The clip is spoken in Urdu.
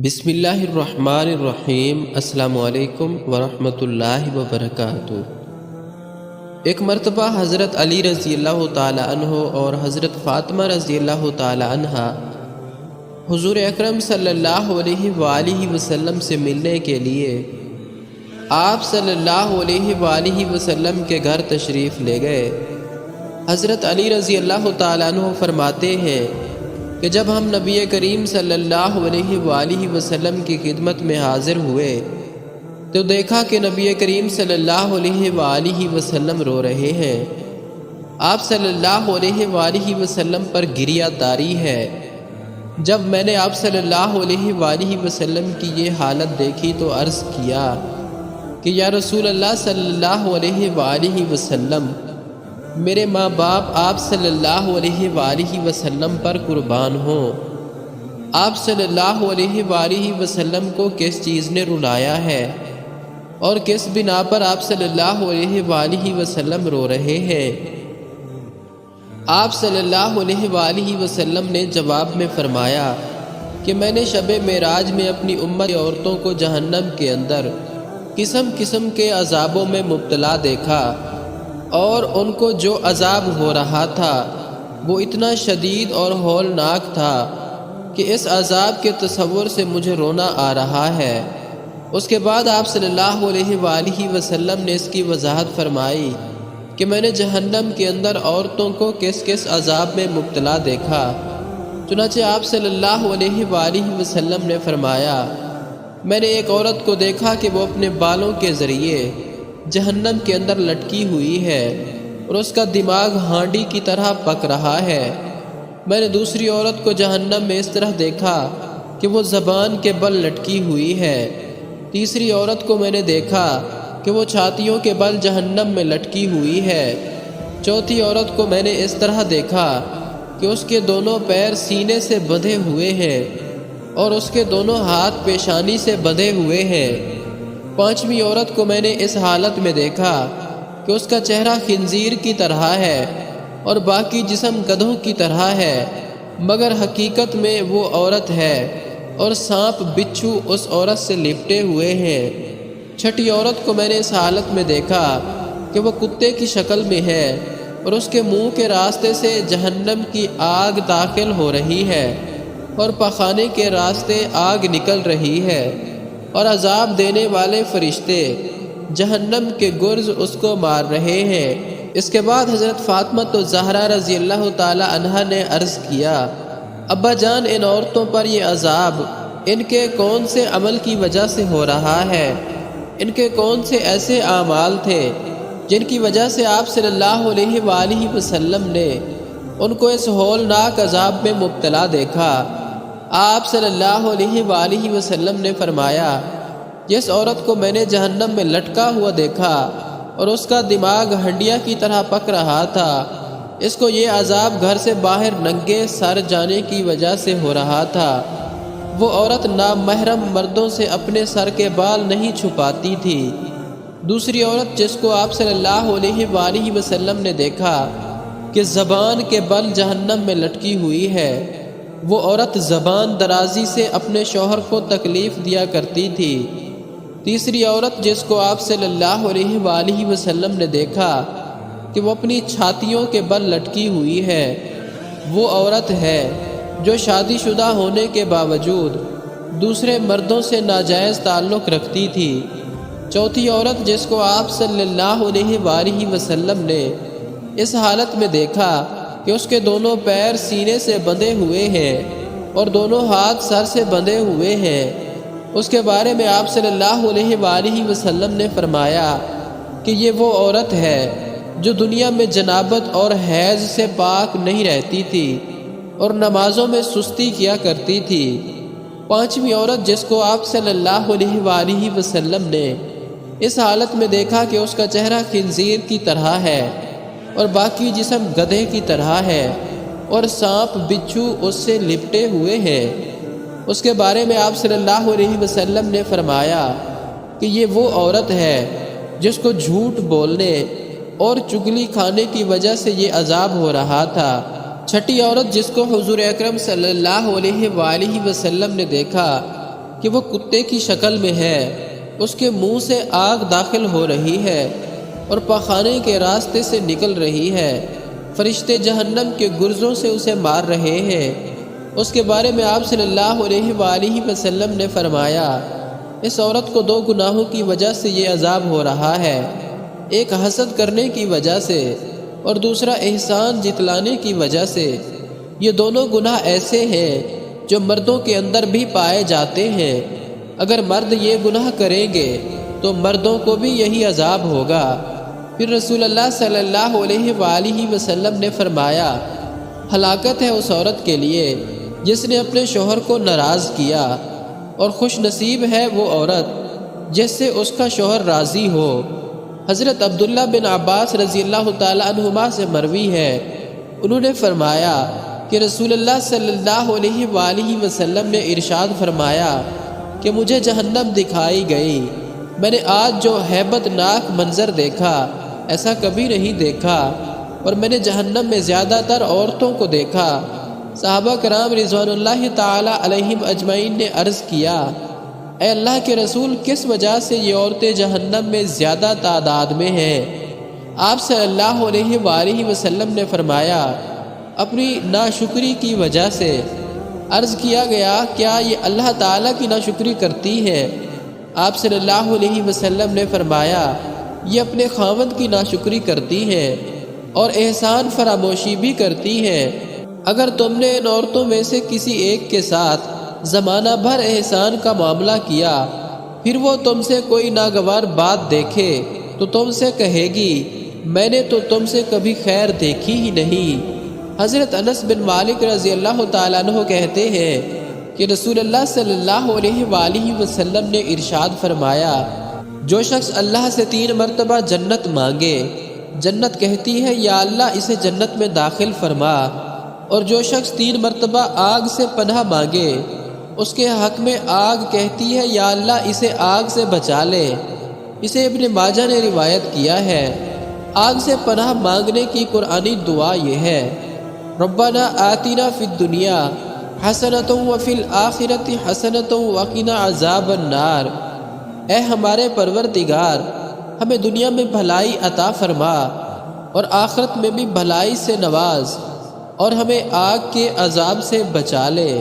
بسم اللہ الرحمن الرحیم۔ السلام علیکم ورحمۃ اللہ وبرکاتہ۔ ایک مرتبہ حضرت علی رضی اللہ تعالی عنہ اور حضرت فاطمہ رضی اللہ تعالی عنہ حضور اکرم صلی اللہ علیہ وآلہ وسلم سے ملنے کے لیے آپ صلی اللہ علیہ وآلہ وسلم کے گھر تشریف لے گئے۔ حضرت علی رضی اللہ تعالی عنہ فرماتے ہیں کہ جب ہم نبی کریم صلی اللہ علیہ وآلہ وسلم کی خدمت میں حاضر ہوئے تو دیکھا کہ نبی کریم صلی اللہ علیہ وآلہ وسلم رو رہے ہیں۔ آپ صلی اللہ علیہ وآلہ وسلم پر گریہ طاری ہے۔ جب میں نے آپ صلی اللہ علیہ وآلہ وسلم کی یہ حالت دیکھی تو عرض کیا کہ یا رسول اللہ صلی اللہ علیہ وآلہ وسلم، میرے ماں باپ آپ صلی اللہ علیہ وآلہ وسلم پر قربان ہوں۔ آپ صلی اللہ علیہ وآلہ وسلم کو کس چیز نے رلایا ہے اور کس بنا پر آپ صلی اللہ علیہ وآلہ وسلم رو رہے ہیں؟ آپ صلی اللہ علیہ وآلہ وسلم نے جواب میں فرمایا کہ میں نے شب معراج میں اپنی امت عورتوں کو جہنم کے اندر قسم قسم کے عذابوں میں مبتلا دیکھا، اور ان کو جو عذاب ہو رہا تھا وہ اتنا شدید اور ہولناک تھا کہ اس عذاب کے تصور سے مجھے رونا آ رہا ہے۔ اس کے بعد آپ صلی اللہ علیہ وآلہ وسلم نے اس کی وضاحت فرمائی کہ میں نے جہنم کے اندر عورتوں کو کس کس عذاب میں مبتلا دیکھا۔ چنانچہ آپ صلی اللہ علیہ وآلہ وسلم نے فرمایا، میں نے ایک عورت کو دیکھا کہ وہ اپنے بالوں کے ذریعے جہنم کے اندر لٹکی ہوئی ہے اور اس کا دماغ ہانڈی کی طرح پک رہا ہے۔ میں نے دوسری عورت کو جہنم میں اس طرح دیکھا کہ وہ زبان کے بل لٹکی ہوئی ہے۔ تیسری عورت کو میں نے دیکھا کہ وہ چھاتیوں کے بل جہنم میں لٹکی ہوئی ہے۔ چوتھی عورت کو میں نے اس طرح دیکھا کہ اس کے دونوں پیر سینے سے بندھے ہوئے ہیں اور اس کے دونوں ہاتھ پیشانی سے بندھے ہوئے ہیں۔ پانچویں عورت کو میں نے اس حالت میں دیکھا کہ اس کا چہرہ خنزیر کی طرح ہے اور باقی جسم گدھوں کی طرح ہے، مگر حقیقت میں وہ عورت ہے اور سانپ بچھو اس عورت سے لپٹے ہوئے ہیں۔ چھٹی عورت کو میں نے اس حالت میں دیکھا کہ وہ کتے کی شکل میں ہے اور اس کے منہ کے راستے سے جہنم کی آگ داخل ہو رہی ہے اور پخانے کے راستے آگ نکل رہی ہے، اور عذاب دینے والے فرشتے جہنم کے گرز اس کو مار رہے ہیں۔ اس کے بعد حضرت فاطمہ الزہرا رضی اللہ تعالی عنہا نے عرض کیا، ابا جان، ان عورتوں پر یہ عذاب ان کے کون سے عمل کی وجہ سے ہو رہا ہے؟ ان کے کون سے ایسے اعمال تھے جن کی وجہ سے آپ صلی اللہ علیہ وآلہ وسلم نے ان کو اس ہولناک عذاب میں مبتلا دیکھا؟ آپ صلی اللہ علیہ وآلہ وسلم نے فرمایا، جس عورت کو میں نے جہنم میں لٹکا ہوا دیکھا اور اس کا دماغ ہنڈیا کی طرح پک رہا تھا، اس کو یہ عذاب گھر سے باہر ننگے سر جانے کی وجہ سے ہو رہا تھا۔ وہ عورت نامحرم مردوں سے اپنے سر کے بال نہیں چھپاتی تھی۔ دوسری عورت جس کو آپ صلی اللہ علیہ وآلہ وسلم نے دیکھا کہ زبان کے بل جہنم میں لٹکی ہوئی ہے، وہ عورت زبان درازی سے اپنے شوہر کو تکلیف دیا کرتی تھی۔ تیسری عورت جس کو آپ صلی اللہ علیہ وآلہ وسلم نے دیکھا کہ وہ اپنی چھاتیوں کے بل لٹکی ہوئی ہے، وہ عورت ہے جو شادی شدہ ہونے کے باوجود دوسرے مردوں سے ناجائز تعلق رکھتی تھی۔ چوتھی عورت جس کو آپ صلی اللہ علیہ وآلہ وسلم نے اس حالت میں دیکھا کہ اس کے دونوں پیر سینے سے بندھے ہوئے ہیں اور دونوں ہاتھ سر سے بندھے ہوئے ہیں، اس کے بارے میں آپ صلی اللہ علیہ وآلہ وسلم نے فرمایا کہ یہ وہ عورت ہے جو دنیا میں جنابت اور حیض سے پاک نہیں رہتی تھی اور نمازوں میں سستی کیا کرتی تھی۔ پانچویں عورت جس کو آپ صلی اللہ علیہ وآلہ وسلم نے اس حالت میں دیکھا کہ اس کا چہرہ خنزیر کی طرح ہے اور باقی جسم گدھے کی طرح ہے اور سانپ بچھو اس سے لپٹے ہوئے ہیں، اس کے بارے میں آپ صلی اللہ علیہ وسلم نے فرمایا کہ یہ وہ عورت ہے جس کو جھوٹ بولنے اور چگلی کھانے کی وجہ سے یہ عذاب ہو رہا تھا۔ چھٹی عورت جس کو حضور اکرم صلی اللہ علیہ وآلہ وسلم نے دیکھا کہ وہ کتے کی شکل میں ہے، اس کے منہ سے آگ داخل ہو رہی ہے اور پخانے کے راستے سے نکل رہی ہے، فرشتے جہنم کے گرزوں سے اسے مار رہے ہیں۔ اس کے بارے میں آپ صلی اللہ علیہ وآلہ وسلم نے فرمایا، اس عورت کو 2 گناہوں کی وجہ سے یہ عذاب ہو رہا ہے، ایک حسد کرنے کی وجہ سے اور دوسرا احسان جتلانے کی وجہ سے۔ یہ دونوں گناہ ایسے ہیں جو مردوں کے اندر بھی پائے جاتے ہیں، اگر مرد یہ گناہ کریں گے تو مردوں کو بھی یہی عذاب ہوگا۔ پھر رسول اللہ صلی اللہ علیہ وآلہ وسلم نے فرمایا، ہلاکت ہے اس عورت کے لیے جس نے اپنے شوہر کو ناراض کیا، اور خوش نصیب ہے وہ عورت جس سے اس کا شوہر راضی ہو۔ حضرت عبداللہ بن عباس رضی اللہ تعالی عنہما سے مروی ہے، انہوں نے فرمایا کہ رسول اللہ صلی اللہ علیہ وآلہ وسلم نے ارشاد فرمایا کہ مجھے جہنم دکھائی گئی، میں نے آج جو ہیبت ناک منظر دیکھا ایسا کبھی نہیں دیکھا، اور میں نے جہنم میں زیادہ تر عورتوں کو دیکھا۔ صحابہ کرام رضوان اللہ تعالی علیہم اجمعین نے عرض کیا، اے اللہ کے رسول، کس وجہ سے یہ عورتیں جہنم میں زیادہ تعداد میں ہیں؟ آپ صلی اللہ علیہ وآلہ وسلم نے فرمایا، اپنی ناشکری کی وجہ سے۔ عرض کیا گیا، کیا یہ اللہ تعالیٰ کی ناشکری کرتی ہے؟ آپ صلی اللہ علیہ وسلم نے فرمایا، یہ اپنے خاوند کی ناشکری کرتی ہیں اور احسان فراموشی بھی کرتی ہیں۔ اگر تم نے ان عورتوں میں سے کسی ایک کے ساتھ زمانہ بھر احسان کا معاملہ کیا، پھر وہ تم سے کوئی ناگوار بات دیکھے تو تم سے کہے گی، میں نے تو تم سے کبھی خیر دیکھی ہی نہیں۔ حضرت انس بن مالک رضی اللہ تعالیٰ عنہ کہتے ہیں کہ رسول اللہ صلی اللہ علیہ وآلہ وسلم نے ارشاد فرمایا، جو شخص اللہ سے 3 مرتبہ جنت مانگے، جنت کہتی ہے یا اللہ اسے جنت میں داخل فرما، اور جو شخص 3 مرتبہ آگ سے پناہ مانگے، اس کے حق میں آگ کہتی ہے یا اللہ اسے آگ سے بچا لے۔ اسے ابن ماجہ نے روایت کیا ہے۔ آگ سے پناہ مانگنے کی قرآنی دعا یہ ہے، ربنا آتنا فی الدنیا حسنۃ وفی الآخرۃ حسنۃ وقنا عذاب النار۔ اے ہمارے پروردگار، ہمیں دنیا میں بھلائی عطا فرما اور آخرت میں بھی بھلائی سے نواز، اور ہمیں آگ کے عذاب سے بچا لے۔